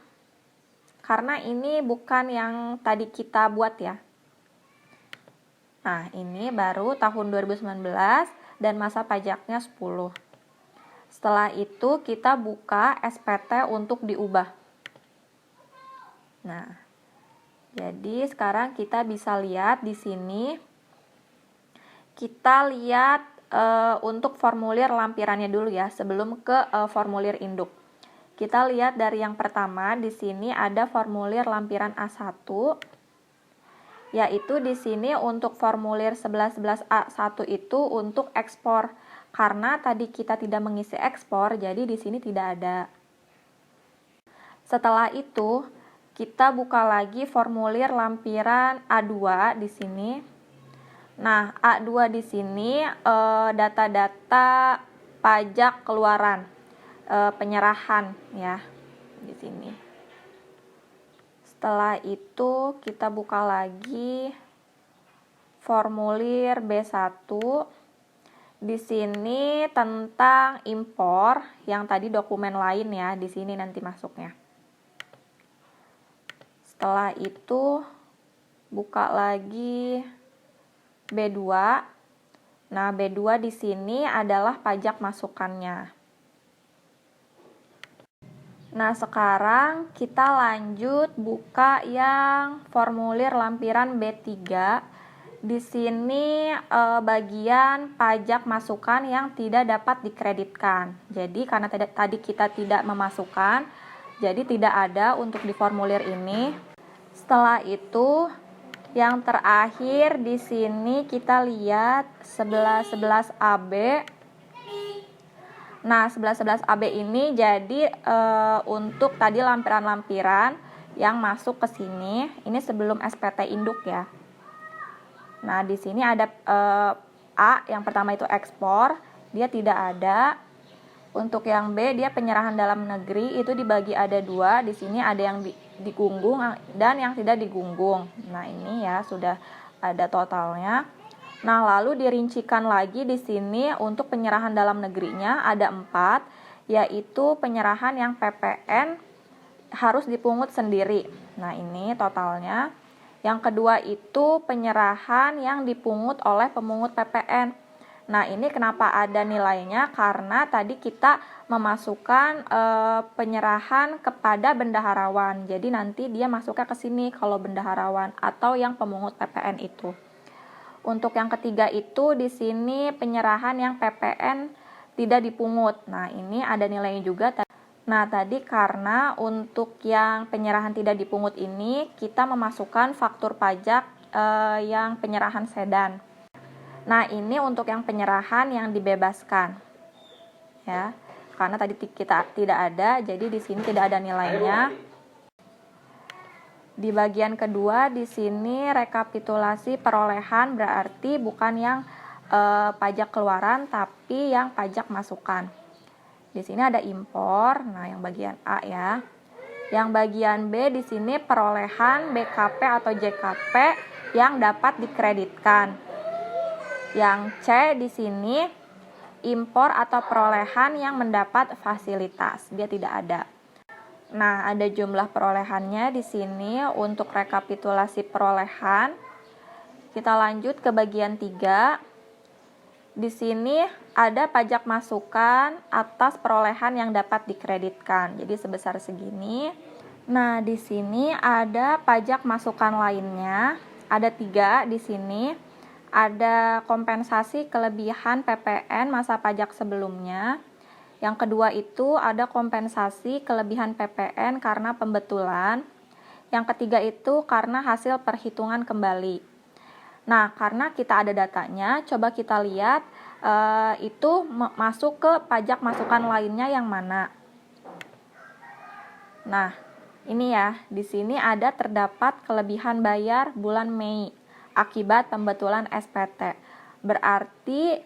karena ini bukan yang tadi kita buat ya. Nah, ini baru tahun 2019 dan masa pajaknya 10. Setelah itu kita buka SPT untuk diubah. Nah, jadi sekarang kita bisa lihat di sini. Kita lihat untuk formulir lampirannya dulu ya, sebelum ke formulir induk. Kita lihat dari yang pertama, di sini ada formulir lampiran A1, yaitu di sini untuk formulir 1111A1 itu untuk ekspor. Karena tadi kita tidak mengisi ekspor, jadi di sini tidak ada. Setelah itu, kita buka lagi formulir lampiran A2 di sini. Nah, A2 di sini data-data pajak keluaran, penyerahan ya di sini. Setelah itu kita buka lagi formulir B1. Di sini tentang impor, yang tadi dokumen lain ya, di sini nanti masuknya. Setelah itu buka lagi B2. Nah, B2 di sini adalah pajak masukannya. Nah, sekarang kita lanjut buka yang formulir lampiran B3. Di sini bagian pajak masukan yang tidak dapat dikreditkan. Jadi, karena tadi kita tidak memasukkan, jadi tidak ada untuk di formulir ini. Setelah itu, yang terakhir di sini kita lihat 1111 AB. Nah, 1111 AB ini jadi untuk tadi lampiran-lampiran yang masuk ke sini. Ini sebelum SPT induk ya. Nah, di sini ada A, yang pertama itu ekspor, dia tidak ada. Untuk yang B, dia penyerahan dalam negeri, itu dibagi ada 2. Di sini ada yang digunggung dan yang tidak digunggung. Nah, ini ya sudah ada totalnya. Nah, lalu dirincikan lagi di sini untuk penyerahan dalam negerinya ada 4, yaitu penyerahan yang PPN harus dipungut sendiri. Nah, ini totalnya. Yang kedua itu penyerahan yang dipungut oleh pemungut PPN. Nah, ini kenapa ada nilainya? Karena tadi kita memasukkan penyerahan kepada bendaharawan. Jadi nanti dia masuknya ke sini kalau bendaharawan atau yang pemungut PPN itu. Untuk yang ketiga itu di sini penyerahan yang PPN tidak dipungut. Nah, ini ada nilainya juga. Nah, tadi karena untuk yang penyerahan tidak dipungut ini kita memasukkan faktur pajak yang penyerahan sedan. Nah, ini untuk yang penyerahan yang dibebaskan. Ya. Karena tadi kita tidak ada, jadi di sini tidak ada nilainya. Di bagian kedua di sini rekapitulasi perolehan, berarti bukan yang pajak keluaran tapi yang pajak masukan. Di sini ada impor, nah yang bagian A ya. Yang bagian B di sini perolehan BKP atau JKP yang dapat dikreditkan. Yang C di sini impor atau perolehan yang mendapat fasilitas, dia tidak ada. Nah, ada jumlah perolehannya di sini untuk rekapitulasi perolehan. Kita lanjut ke bagian 3. Di sini ada pajak masukan atas perolehan yang dapat dikreditkan. Jadi sebesar segini. Nah, di sini ada pajak masukan lainnya. Ada 3 di sini. Ada kompensasi kelebihan PPN masa pajak sebelumnya. Yang kedua itu ada kompensasi kelebihan PPN karena pembetulan. Yang ketiga itu karena hasil perhitungan kembali. Nah, karena kita ada datanya, coba kita lihat itu masuk ke pajak masukan lainnya yang mana. Nah, ini ya, di sini ada terdapat kelebihan bayar bulan Mei akibat pembetulan SPT. Berarti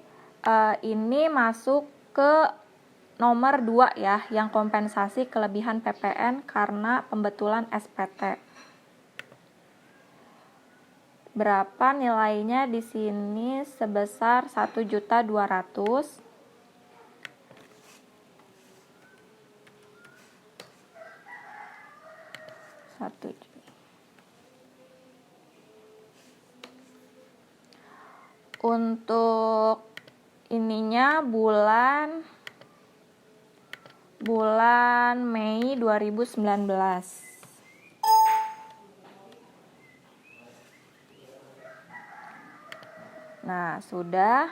ini masuk ke nomor 2 ya, yang kompensasi kelebihan PPN karena pembetulan SPT. Berapa nilainya di sini? Sebesar 1.200.000. Untuk ininya bulan Mei 2019. Nah, sudah.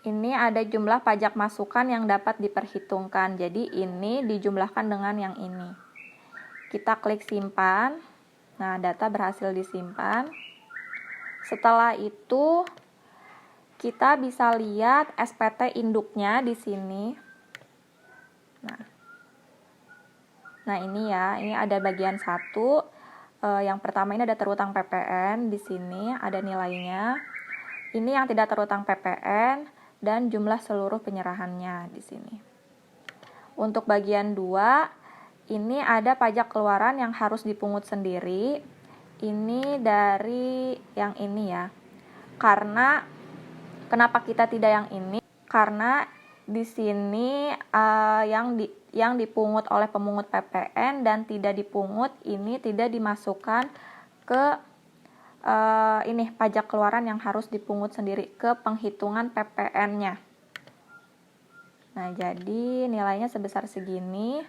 Ini ada jumlah pajak masukan yang dapat diperhitungkan. Jadi ini dijumlahkan dengan yang ini. Kita klik simpan. Nah, data berhasil disimpan. Setelah itu kita bisa lihat SPT induknya di sini. Nah ini ya, ini ada bagian 1. Yang pertama ini ada terutang PPN, di sini ada nilainya. Ini yang tidak terutang PPN dan jumlah seluruh penyerahannya di sini. Untuk bagian 2, ini ada pajak keluaran yang harus dipungut sendiri. Ini dari yang ini ya. Karena kenapa kita tidak yang ini? Karena di sini yang dipungut oleh pemungut PPN dan tidak dipungut ini tidak dimasukkan ke ini pajak keluaran yang harus dipungut sendiri ke penghitungan PPN-nya. Nah, jadi nilainya sebesar segini.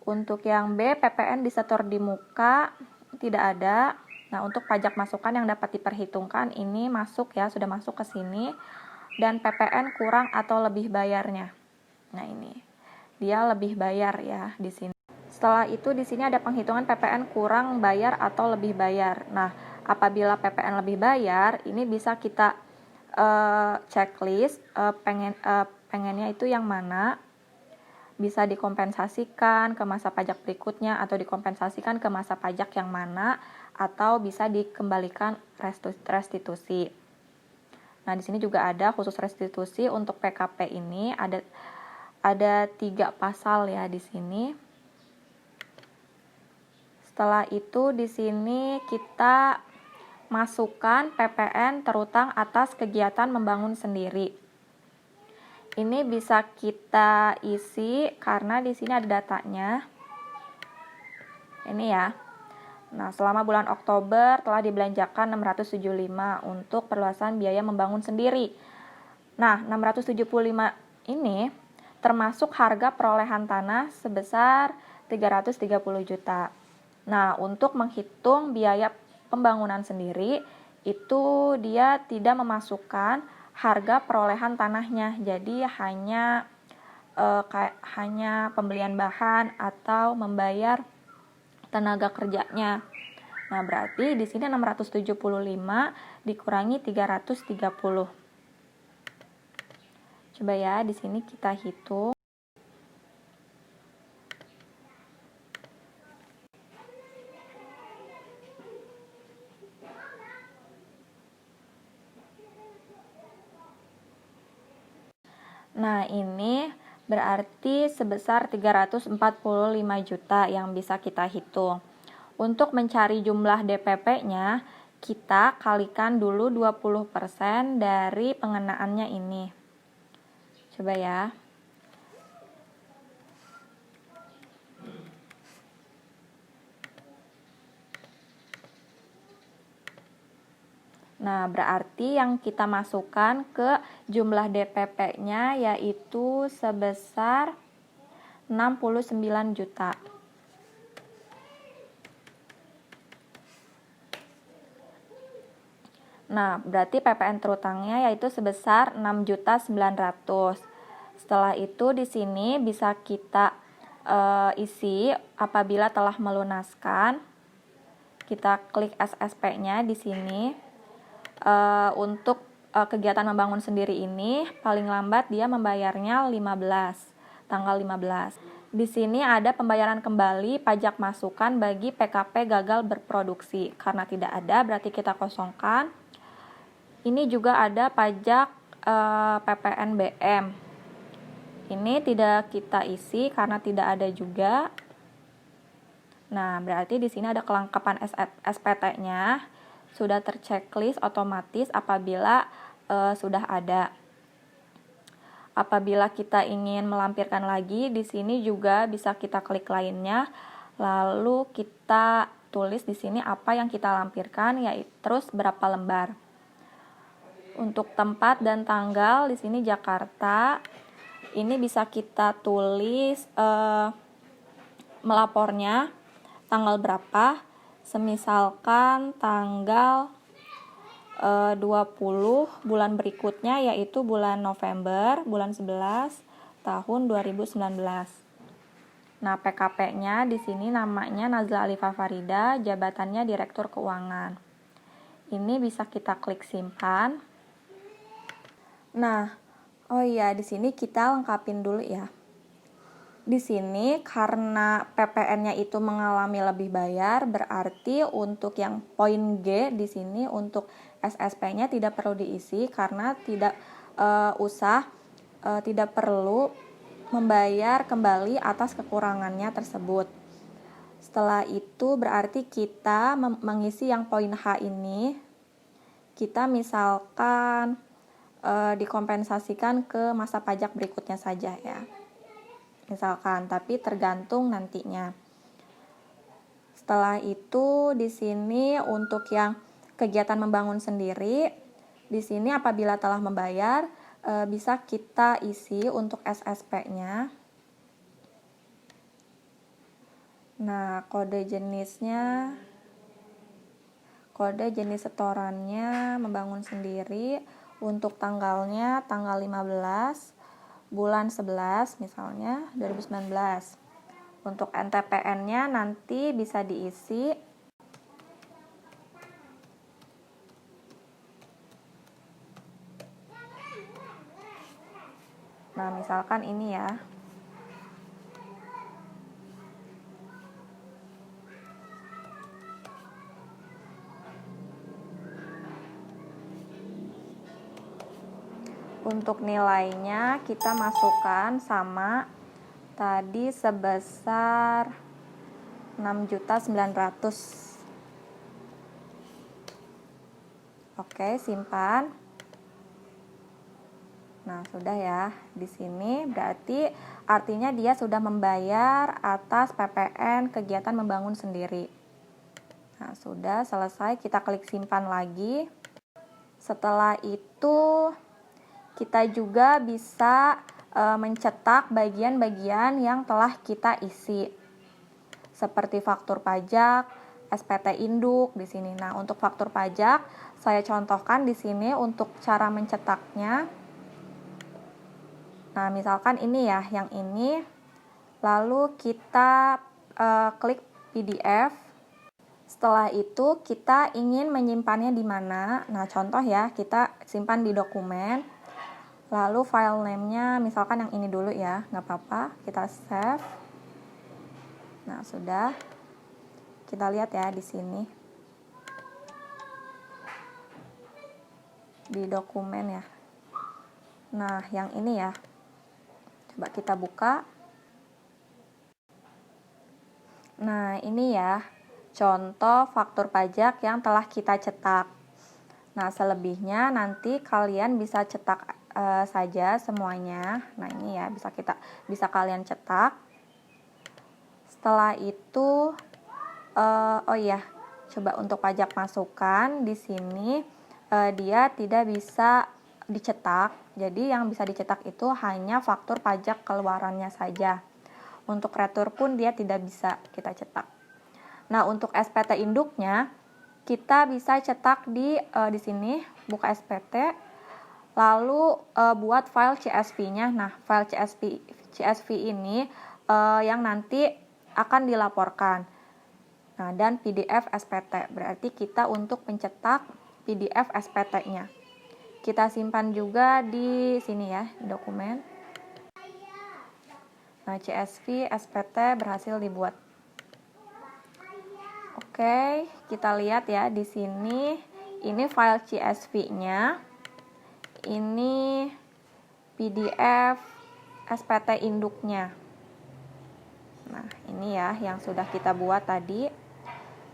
Untuk yang B, PPN disetor di muka tidak ada. Nah, untuk pajak masukan yang dapat diperhitungkan ini masuk ya, sudah masuk ke sini. Dan PPN kurang atau lebih bayarnya. Nah, ini dia lebih bayar ya di sini. Setelah itu di sini ada penghitungan PPN kurang bayar atau lebih bayar. Nah, apabila PPN lebih bayar, ini bisa kita checklist pengennya itu yang mana, bisa dikompensasikan ke masa pajak berikutnya atau dikompensasikan ke masa pajak yang mana, atau bisa dikembalikan restitusi. Nah, di sini juga ada khusus restitusi untuk PKP ini ada 3 pasal ya di sini. Setelah itu di sini kita masukkan PPN terutang atas kegiatan membangun sendiri. Ini bisa kita isi karena di sini ada datanya. Ini ya. Nah, selama bulan Oktober telah dibelanjakan 675 untuk perluasan biaya membangun sendiri. Nah, 675 ini termasuk harga perolehan tanah sebesar 330 juta. Nah, untuk menghitung biaya pembangunan sendiri, itu dia tidak memasukkan harga perolehan tanahnya. Jadi hanya pembelian bahan atau membayar tenaga kerjanya. Nah, berarti di sini 675 dikurangi 330. Coba ya, di sini kita hitung. Nah, ini berarti sebesar 345 juta yang bisa kita hitung. Untuk mencari jumlah DPP-nya, kita kalikan dulu 20% dari pengenaannya ini. Coba ya. Nah, berarti yang kita masukkan ke jumlah DPP-nya yaitu sebesar 69 juta. Nah, berarti PPN terutangnya yaitu sebesar 6.900.000. Setelah itu di sini bisa kita isi apabila telah melunaskan. Kita klik SSP-nya di sini. Untuk kegiatan membangun sendiri ini paling lambat dia membayarnya tanggal 15. Di sini ada pembayaran kembali pajak masukan bagi PKP gagal berproduksi. Karena tidak ada berarti kita kosongkan. Ini juga ada pajak PPNBM. Ini tidak kita isi karena tidak ada juga. Nah, berarti di sini ada kelengkapan SPT-nya. Sudah terchecklist otomatis apabila sudah ada. Apabila kita ingin melampirkan lagi, di sini juga bisa kita klik lainnya, lalu kita tulis di sini apa yang kita lampirkan, yaitu terus berapa lembar. Untuk tempat dan tanggal di sini Jakarta, ini bisa kita tulis melapornya tanggal berapa. Semisalkan tanggal 20 bulan berikutnya, yaitu bulan November, bulan 11 tahun 2019. Nah, PKP-nya di sini namanya Nazla Alifa Farida, jabatannya Direktur Keuangan. Ini bisa kita klik simpan. Nah, oh iya, di sini kita lengkapin dulu ya. Di sini karena PPN-nya itu mengalami lebih bayar, berarti untuk yang poin G di sini untuk SSP-nya tidak perlu diisi karena tidak perlu membayar kembali atas kekurangannya tersebut. Setelah itu berarti kita mengisi yang poin H ini, kita misalkan dikompensasikan ke masa pajak berikutnya saja ya. Misalkan, tapi tergantung nantinya. Setelah itu di sini untuk yang kegiatan membangun sendiri, di sini apabila telah membayar bisa kita isi untuk SSP-nya. Nah, kode jenis setorannya membangun sendiri, untuk tanggalnya tanggal 15 bulan 11 misalnya 2019. Untuk NTPN-nya nanti bisa diisi. Nah, misalkan ini ya. Untuk nilainya kita masukkan sama tadi sebesar 6.900.000. Oke, simpan. Nah, sudah ya. Di sini berarti artinya dia sudah membayar atas PPN kegiatan membangun sendiri. Nah, sudah selesai, kita klik simpan lagi. Setelah itu kita juga bisa mencetak bagian-bagian yang telah kita isi. Seperti faktur pajak, SPT induk di sini. Nah, untuk faktur pajak saya contohkan di sini untuk cara mencetaknya. Nah, misalkan ini ya, yang ini. Lalu kita klik PDF. Setelah itu kita ingin menyimpannya di mana. Nah, contoh ya, kita simpan di dokumen. Lalu file name-nya misalkan yang ini dulu ya, nggak apa-apa. Kita save. Nah, sudah. Kita lihat ya di sini. Di dokumen ya. Nah, yang ini ya. Coba kita buka. Nah, ini ya. Contoh faktur pajak yang telah kita cetak. Nah, selebihnya nanti kalian bisa cetak saja semuanya. Nah, ini ya bisa kalian cetak. Setelah itu oh iya, coba untuk pajak masukan di sini dia tidak bisa dicetak. Jadi yang bisa dicetak itu hanya faktur pajak keluarannya saja. Untuk retur pun dia tidak bisa kita cetak. Nah, untuk SPT induknya kita bisa cetak di sini, buka SPT. Lalu buat file CSV-nya. Nah, file CSV ini yang nanti akan dilaporkan. Nah, dan PDF SPT. Berarti kita untuk mencetak PDF SPT-nya. Kita simpan juga di sini ya, di dokumen. Nah, CSV SPT berhasil dibuat. Oke, kita lihat ya di sini. Ini file CSV-nya. Ini PDF SPT induknya. Nah, ini ya yang sudah kita buat tadi.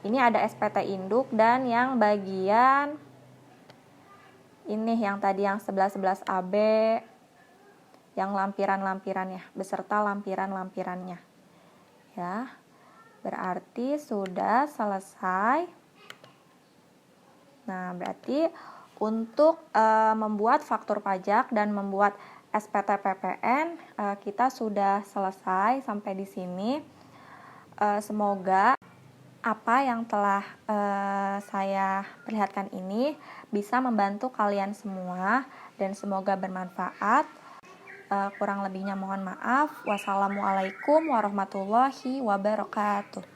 Ini ada SPT induk dan yang bagian ini yang tadi yang 11 AB yang lampiran-lampirannya beserta lampiran-lampirannya. Ya. Berarti sudah selesai. Nah, berarti untuk membuat faktur pajak dan membuat SPT PPN kita sudah selesai sampai di sini. Semoga apa yang telah saya perlihatkan ini bisa membantu kalian semua dan semoga bermanfaat. Kurang lebihnya mohon maaf. Wassalamualaikum warahmatullahi wabarakatuh.